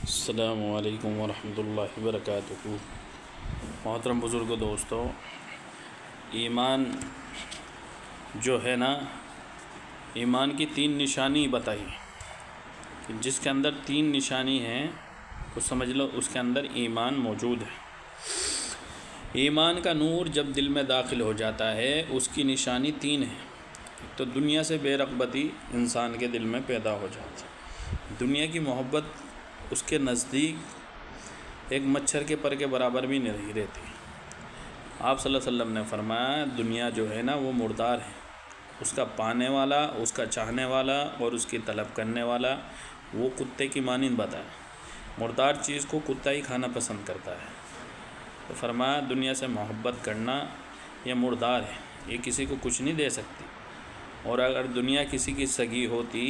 السلام علیکم ورحمۃ اللہ وبرکاتہ۔ محترم بزرگ دوستو، ایمان جو ہے نا، ایمان کی 3 نشانی بتائی کہ جس کے اندر 3 نشانی ہیں تو سمجھ لو اس کے اندر ایمان موجود ہے۔ ایمان کا نور جب دل میں داخل ہو جاتا ہے اس کی نشانی 3 ہے۔ تو دنیا سے بے رغبتی انسان کے دل میں پیدا ہو جاتی ہے۔ دنیا کی محبت اس کے نزدیک ایک مچھر کے پر کے برابر بھی نہیں رہتی۔ آپ صلی اللہ علیہ وسلم نے فرمایا دنیا جو ہے نا وہ مردار ہے، اس کا پانے والا، اس کا چاہنے والا اور اس کی طلب کرنے والا وہ کتے کی مانند بتایا۔ مردار چیز کو کتا ہی کھانا پسند کرتا ہے۔ تو فرمایا دنیا سے محبت کرنا یہ مردار ہے، یہ کسی کو کچھ نہیں دے سکتی، اور اگر دنیا کسی کی سگی ہوتی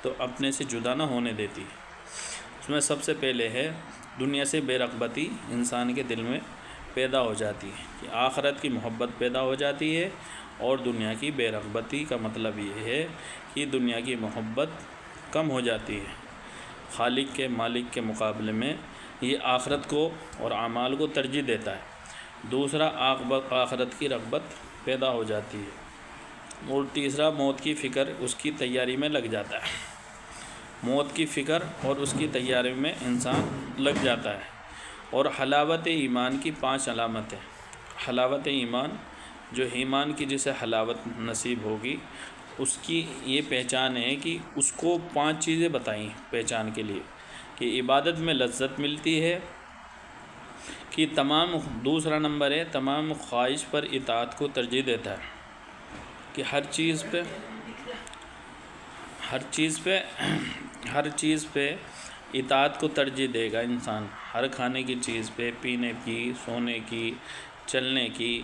تو اپنے سے جدا نہ ہونے دیتی۔ اس میں سب سے پہلے ہے دنیا سے بے رغبتی انسان کے دل میں پیدا ہو جاتی ہے کہ آخرت کی محبت پیدا ہو جاتی ہے، اور دنیا کی بے رغبتی کا مطلب یہ ہے کہ دنیا کی محبت کم ہو جاتی ہے۔ خالق کے مالک کے مقابلے میں یہ آخرت کو اور اعمال کو ترجیح دیتا ہے۔ دوسرا آخرت کی رغبت پیدا ہو جاتی ہے، اور تیسرا موت کی فکر اس کی تیاری میں لگ جاتا ہے۔ موت کی فکر اور اس کی تیاری میں انسان لگ جاتا ہے۔ اور حلاوت ایمان کی 5 علامتیں۔ حلاوت ایمان، جو ایمان کی جسے حلاوت نصیب ہوگی اس کی یہ پہچان ہے کہ اس کو 5 چیزیں بتائیں پہچان کے لیے کہ عبادت میں لذت ملتی ہے، کہ دوسرا نمبر ہے تمام خواہش پر اطاعت کو ترجیح دیتا ہے، کہ ہر چیز پہ اطاعت کو ترجیح دے گا انسان۔ ہر کھانے کی چیز پہ، پینے کی، سونے کی، چلنے کی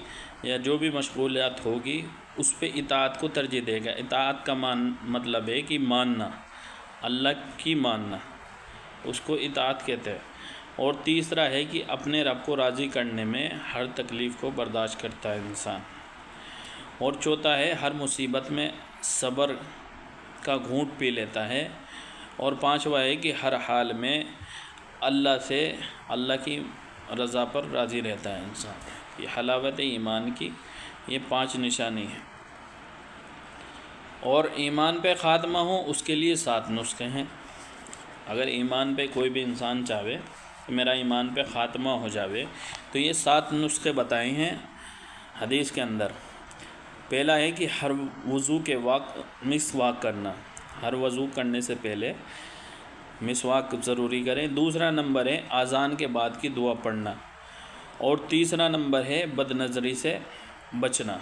یا جو بھی مشغولیات ہوگی اس پہ اطاعت کو ترجیح دے گا۔ اطاعت کا مطلب ہے کہ ماننا، اللہ کی ماننا، اس کو اطاعت کہتے ہیں۔ اور تیسرا ہے کہ اپنے رب کو راضی کرنے میں ہر تکلیف کو برداشت کرتا ہے انسان۔ اور چوتھا ہے ہر مصیبت میں صبر کا گھونٹ پی لیتا ہے۔ اور پانچواں ہے کہ ہر حال میں اللہ کی رضا پر راضی رہتا ہے انسان۔ یہ حلاوت ایمان کی یہ 5 نشانی ہیں۔ اور ایمان پہ خاتمہ ہو اس کے لیے 7 نسخے ہیں۔ اگر ایمان پہ کوئی بھی انسان چاہے کہ میرا ایمان پہ خاتمہ ہو جاوے تو یہ 7 نسخے بتائے ہیں حدیث کے اندر۔ پہلا ہے کہ ہر وضو کے وقت مسواک کرنا، ہر وضو کرنے سے پہلے مسواک ضروری کریں۔ دوسرا نمبر ہے اذان کے بعد کی دعا پڑھنا۔ اور تیسرا نمبر ہے بد نظری سے بچنا،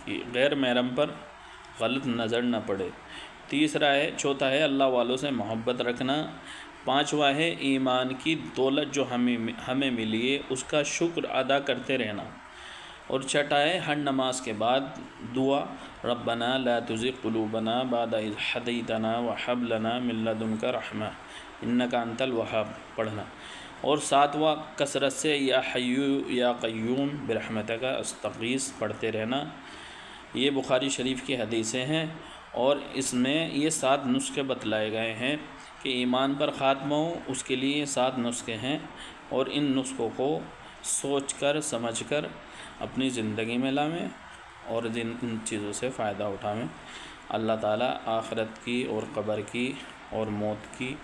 کہ غیر محرم پر غلط نظر نہ پڑے۔ چوتھا ہے اللہ والوں سے محبت رکھنا۔ پانچواں ہے ایمان کی دولت جو ہمیں ملی ہے اس کا شکر ادا کرتے رہنا۔ اور چھٹا ہے ہر نماز کے بعد دعا ربنا لا تزغ قلوبنا بعد اذ ہدیتنا وہب لنا من لدنک رحمہ انک انت الوہاب پڑھنا۔ اور 7واں کثرت سے یا حی یا قیوم برحمتک استغیث پڑھتے رہنا۔ یہ بخاری شریف کی حدیثیں ہیں، اور اس میں یہ 7 نسخے بتلائے گئے ہیں کہ ایمان پر خاتمہ ہو اس کے لیے 7 نسخے ہیں، اور ان نسخوں کو سوچ کر سمجھ کر اپنی زندگی میں لائیں اور ان چیزوں سے فائدہ اٹھائیں۔ اللہ تعالیٰ آخرت کی اور قبر کی اور موت کی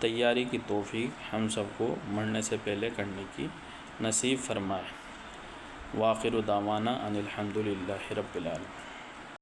تیاری کی توفیق ہم سب کو مرنے سے پہلے کرنے کی نصیب فرمائے۔ وآخر دعوانا ان الحمد للہ رب العالمین۔